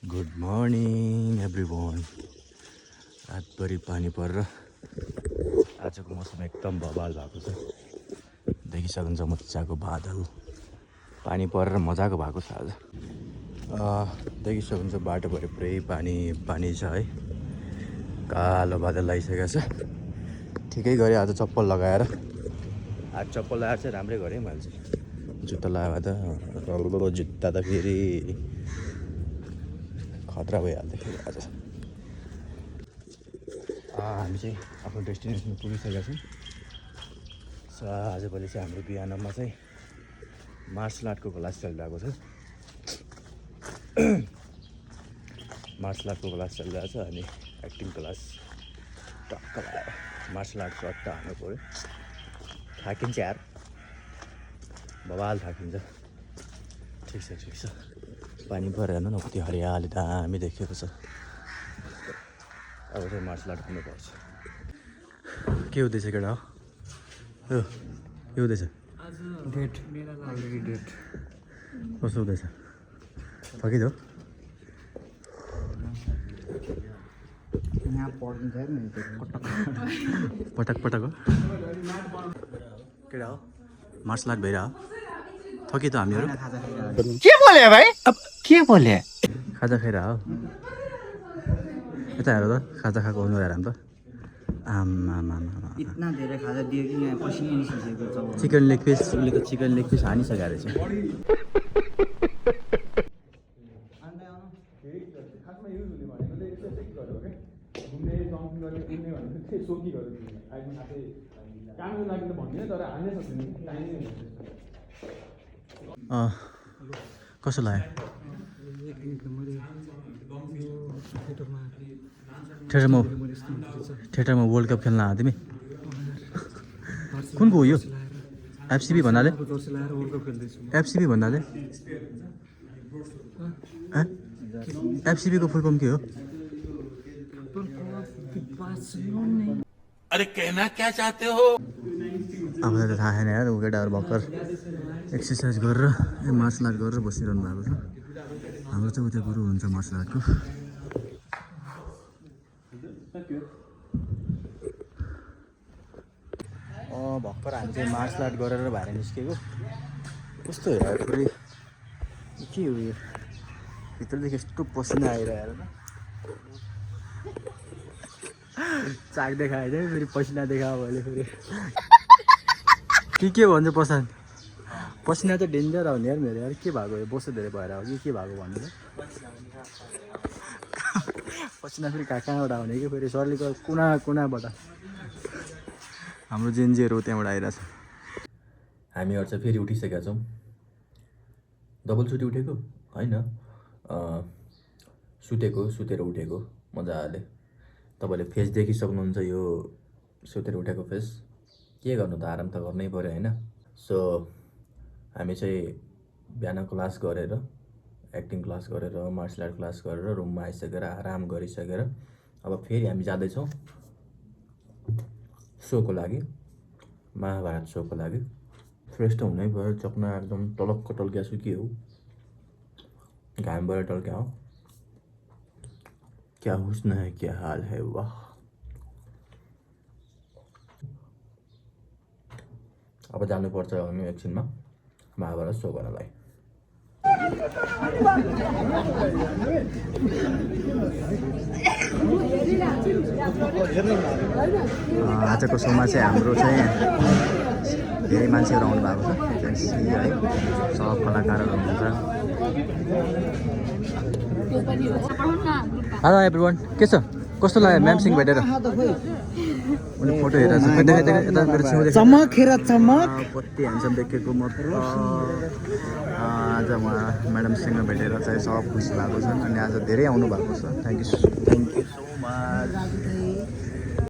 Good morning everyone. रातभरि पानी परेर आजको मौसम एकदम बवाल भएको छ। देखिसक्नुहुन्छ मजाको बादल पानी परेर मजाको भएको छ। आज देखिसक्नुहुन्छ बाटोभरि पुरै पानी छ है। कालो बादल लागिसकेको छ। ठिकै गऱ्यो आज चप्पल लगाएर। आज चप्पल लगाएर चाहिँ राम्रै गरेँ मैले चाहिँ। जुत्ता लगाएर त जुत्ता त फेरि खतरा भइहाल्थ्यो फेरि आज। हामी चाहिँ आफ्नो डेस्टिनेसन पुगिसकेका छौँ। आजभोलि चाहिँ हाम्रो बिहानमा चाहिँ मार्सल आर्टको क्लास चलिरहेको छ। मार्सल आर्टको क्लास चलिरहेको छ अनि एक्टिङ क्लास टक्क लगाएर मार्सल आर्ट सट्ट हाल्नु पऱ्यो। थाकिन्छ यार, बवाल थाकिन्छ। ठिक छ ठिक छ। पानी परेर हेर्नु न कति हरियाली दामी देखिएको छ। अब चाहिँ मार्सल आर्ट गर्नुपर्छ। के हुँदैछ केटा हो? के हुँदैछ? Date already date. कस्तो हुँदैछ? थकिदो? यहाँ पढ्नु नि पटक पटक हो केटा हो? मार्सल आर्ट भइरह थकि त हामीहरू। के बोले भाइ? अब के बोले? खाजा खाइरह हो। यता हेर त खाजा खाएको हुनु हेर त। आमा इतना धेरै खाजा दियो कि यहाँ पसिना निस्किसकेको छ। चिकन लेग पिस, उसले त चिकन लेग पिस हानिसकेको रहेछ। कसो लाग्यो? थिएटरमा वर्ल्ड कप खेल्न आएको तिमी? कुनको हो यो? एफसिबी भन्नाले? एफसिबी भन्नाले? एफसिबीको फुल फर्म के हो? अरे कहना क्या चाहते हो? आफूलाई त थाहा छैन यार। केटाहरू भर्खर एक्सर्साइज गरेर मार्सल आर्ट गरेर बसिरहनु भएको छ। हाम्रो चाहिँ उता गुरु हुन्छ मार्सल आर्टको। भर्खर हामी चाहिँ मार्सल आर्ट गरेर बाहिर निस्केको। कस्तो हेर पुरै के हो यो? भित्रदेखि यस्तो पसिना आइरहेको छ। चाक देखायो चाहिँ फेरि पसिना देखायो मैले फेरि के भन्छ पसान? पसिना चाहिँ डेन्जर आउने यार मेरो। यार के भएको यो? बोसो धेरै भएर हो कि के भएको भन्नु त? पसिना फेरि कहाँबाट आउने कि फेरि शरीरको कुनाबाट। हाम्रो जेन्जीहरू त्यहाँबाट आइरहेछ। हामीहरू चाहिँ फेरि उठिसकेका छौँ। डबलचोटि उठेको होइन, सुतेर उठेको मजाले। तपाईँले फेस देखिसक्नुहुन्छ यो सुतेर उठेको फेस। के गर्नु त, आराम त गर्नै पऱ्यो होइन। सो हामी चाहिँ बिहान क्लास गरेर, एक्टिङ क्लास गरेर, मार्सल आर्ट क्लास गरेर रुममा आइसकेर आराम गरिसकेर अब फेरि हामी जाँदैछौँ सोको लागि, महाभारत सोको लागि। फ्रेस त हुनै पऱ्यो। चकना एकदम टलक्क टल्किया छु। के हो, घामबाट टल्क्या हो। क्या हुस्न है, क्या हाल है, वाह। अब जानुपर्छ हामी एकछिनमा महाभारत सो गर्नलाई। आजको सोमा चाहिँ हाम्रो चाहिँ धेरै मान्छेहरू आउनु भएको छ है। सब कलाकारहरू हुनुहुन्छ। हेलो एभ्रिवान, के छ? कस्तो लाग्यो म्यामसिंह भेटेर? उनी फोटो हेरेर चमक कति ह्यान्डसम देखेको म त। आज उहाँ म्याडमसँग भेटेर चाहिँ सब खुसी भएको छन् अनि आज धेरै आउनु भएको छ। Thank you so much.